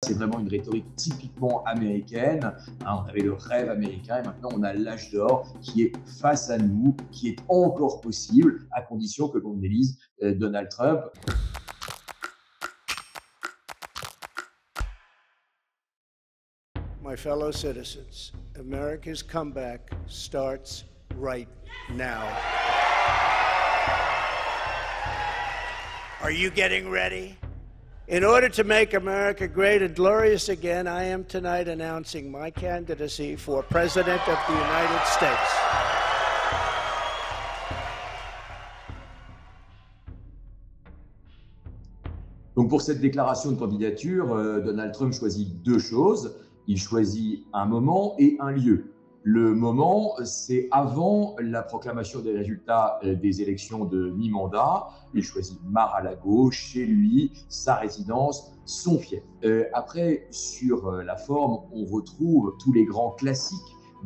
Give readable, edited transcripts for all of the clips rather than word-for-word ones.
C'est vraiment une rhétorique typiquement américaine. On avait le rêve américain et maintenant on a l'âge d'or qui est face à nous, qui est encore possible à condition que l'on élise Donald Trump. My fellow citizens, America's comeback starts right now. Are you getting ready? In order to make America great and glorious again, I am tonight announcing my candidacy for President of the United States. Donc pour cette déclaration de candidature, Donald Trump choisit deux choses. Il choisit un moment et un lieu. Le moment, c'est avant la proclamation des résultats des élections de mi-mandat. Il choisit Mar-a-Lago, chez lui, sa résidence, son fief. Après, sur la forme, on retrouve tous les grands classiques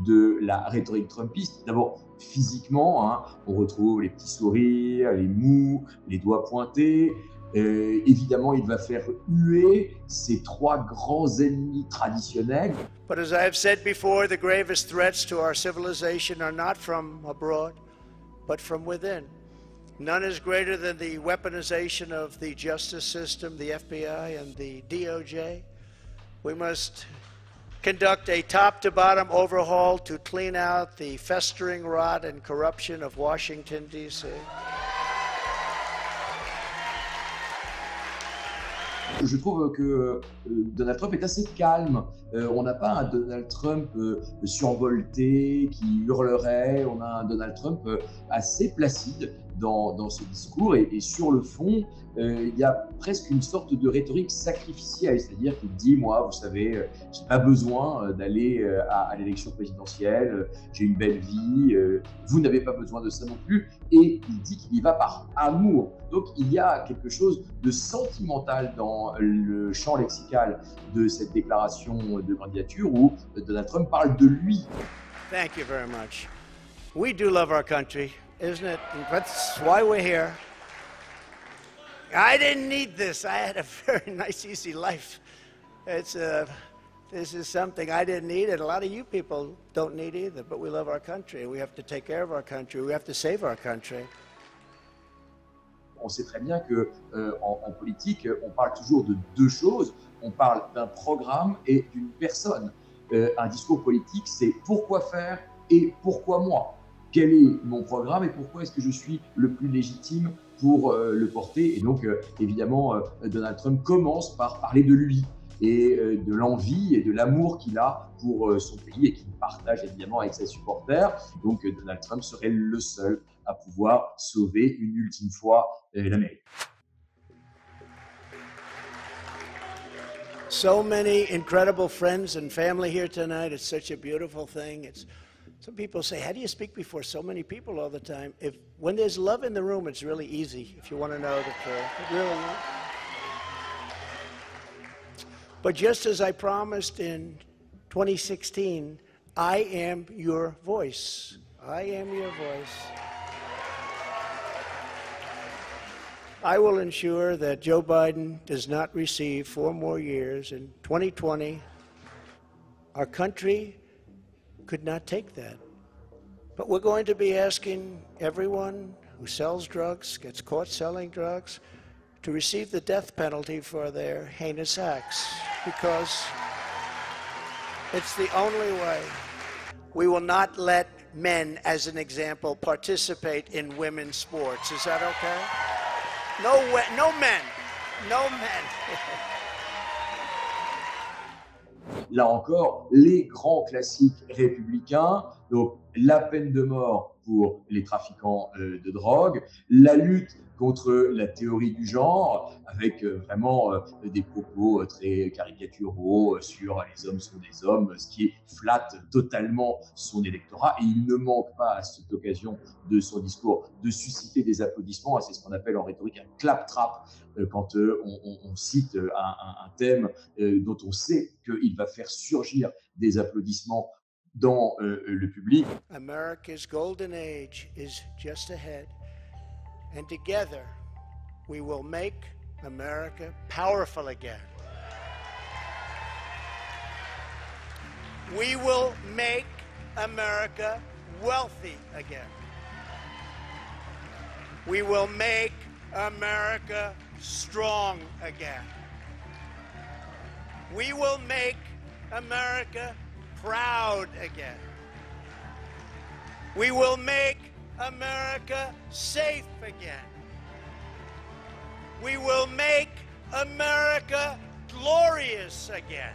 de la rhétorique trumpiste. D'abord, physiquement, on retrouve les petits sourires, les mous, les doigts pointés. Évidemment, il va faire huer ses trois grands ennemis traditionnels. But as I have said before, the gravest threats to our civilization are not from abroad, but from within. None is greater than the weaponization of the justice system, the FBI and the DOJ. We must conduct a top-to-bottom overhaul to clean out the festering rot and corruption of Washington, D.C. Je trouve que Donald Trump est assez calme. On n'a pas un Donald Trump survolté qui hurlerait. On a un Donald Trump assez placide dans ce discours. Et sur le fond, il y a presque une sorte de rhétorique sacrificielle. C'est-à-dire qu'il dit, moi, vous savez, j'ai pas besoin d'aller à l'élection présidentielle. J'ai une belle vie. Vous n'avez pas besoin de ça non plus. Et il dit qu'il y va par amour. Donc, il y a quelque chose de sentimental dans le champ lexical de cette déclaration de candidature où Donald Trump parle de lui. Thank you very much. We do love our country, isn't it? That's why we're here. I didn't need this. I had a very nice, easy life. This is something I didn't need, and a lot of you people don't need either. But we love our country. We have to take care of our country. We have to save our country. On sait très bien que en politique, on parle toujours de deux choses. On parle d'un programme et d'une personne. Un discours politique, c'est pourquoi faire et pourquoi moi. Quel est mon programme et pourquoi est-ce que je suis le plus légitime pour le porter. Et donc, évidemment, Donald Trump commence par parler de lui et de l'envie et de l'amour qu'il a pour son pays et qu'il partage évidemment avec ses supporters. Donc, Donald Trump serait le seul à pouvoir sauver une ultime fois l'Amérique. So many incredible friends and family here tonight. It's such a beautiful thing. Some people say, how do you speak before so many people all the time? When there's love in the room, it's really easy, if you want to know the truth. It really is. But just as I promised in 2016, I am your voice. I am your voice. I will ensure that Joe Biden does not receive 4 more years. In 2020, our country could not take that. But we're going to be asking everyone who sells drugs, gets caught selling drugs, to receive the death penalty for their heinous acts, because it's the only way. We will not let men, as an example, participate in women's sports. Is that okay? No men. No men. Là encore, les grands classiques républicains, donc la peine de mort pour les trafiquants de drogue, la lutte contre la théorie du genre, avec vraiment des propos très caricaturaux sur les hommes sont des hommes, ce qui flatte totalement son électorat. Et il ne manque pas à cette occasion de son discours de susciter des applaudissements. C'est ce qu'on appelle en rhétorique un clap-trap, quand on cite un thème dont on sait qu'il va faire surgir des applaudissements dans le public. America's golden age is just ahead, and together we will make America powerful again. We will make America wealthy again. We will make America strong again. We will make America proud again. We will make America safe again. We will make America glorious again.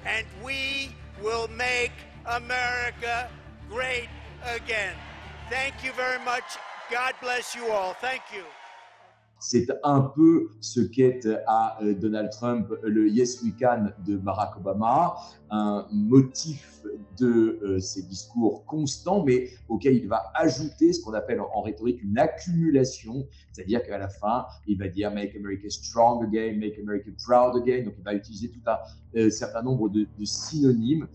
And we will make America great again. Thank you very much. God bless you all. Thank you. C'est un peu ce qu'est à Donald Trump le Yes We Can de Barack Obama, un motif de ses discours constants, mais auquel il va ajouter ce qu'on appelle en rhétorique une accumulation, c'est-à-dire qu'à la fin, il va dire Make America Strong Again, Make America Proud Again, donc il va utiliser tout un certain nombre de synonymes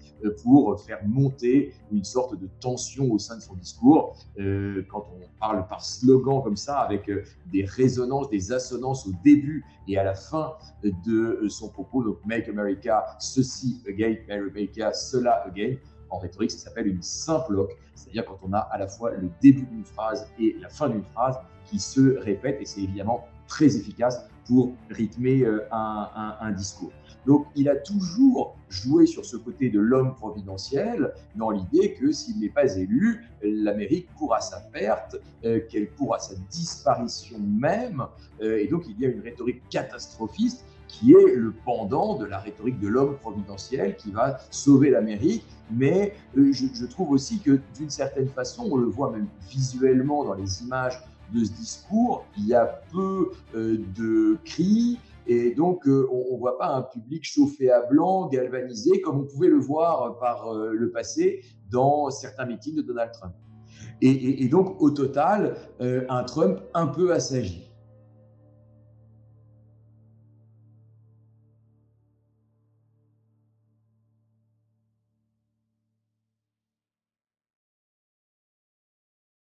pour faire monter une sorte de tension au sein de son discours. Quand on parle par slogan comme ça, avec des résonances, des assonances au début et à la fin de son propos, donc Make America ceci again, Make America cela again. En rhétorique, ça s'appelle une symploque, c'est-à-dire quand on a à la fois le début d'une phrase et la fin d'une phrase qui se répètent, et c'est évidemment très efficace pour rythmer un discours. Donc, il a toujours joué sur ce côté de l'homme providentiel, dans l'idée que s'il n'est pas élu, l'Amérique court à sa perte, qu'elle court à sa disparition même. Et donc, il y a une rhétorique catastrophiste qui est le pendant de la rhétorique de l'homme providentiel qui va sauver l'Amérique. Mais je trouve aussi que d'une certaine façon, on le voit même visuellement dans les images de ce discours, il y a peu de cris, et donc on ne voit pas un public chauffé à blanc, galvanisé, comme on pouvait le voir par le passé dans certains meetings de Donald Trump. Et donc, au total, un Trump un peu assagi.